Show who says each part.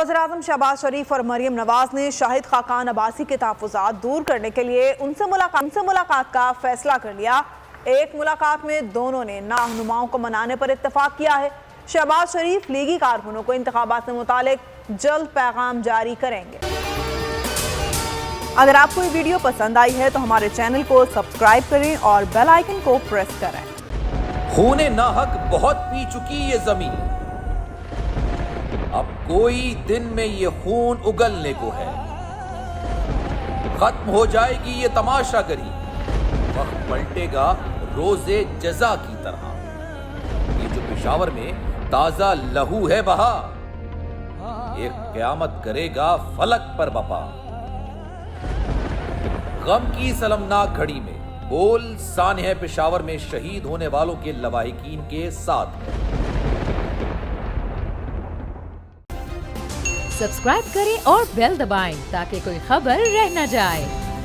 Speaker 1: वज़ीर-ए-आज़म शहबाज शरीफ और मरियम नवाज ने शाहिद खाकान अब्बासी के तहफ़्फ़ुज़ात दूर करने के लिए उनसे मुलाकात का फैसला कर लिया। एक मुलाकात में दोनों ने राहनुमाओं को मनाने पर इत्तफाक किया है। शहबाज शरीफ लीगी कारकुनों को इंतखाबात से मुतालिक जल्द पैगाम जारी करेंगे। अगर आपको ये वीडियो पसंद आई है तो हमारे चैनल को सब्सक्राइब करें और बेल आइकन को प्रेस करें।
Speaker 2: खूने नाहक बहुत पी चुकी ये जमीन, अब कोई दिन में ये खून उगलने को है। खत्म हो जाएगी ये तमाशागरी, वक्त पलटेगा रोजे जजा की तरह। ये जो पेशावर में ताजा लहू है बहा, एक क़यामत करेगा फलक पर बपा। गम की सलमनाक घड़ी में बोल सानह पेशावर में शहीद होने वालों के लवाहिकीन के साथ है।
Speaker 3: सब्सक्राइब करें और बेल दबाएं ताकि कोई खबर रह न जाए।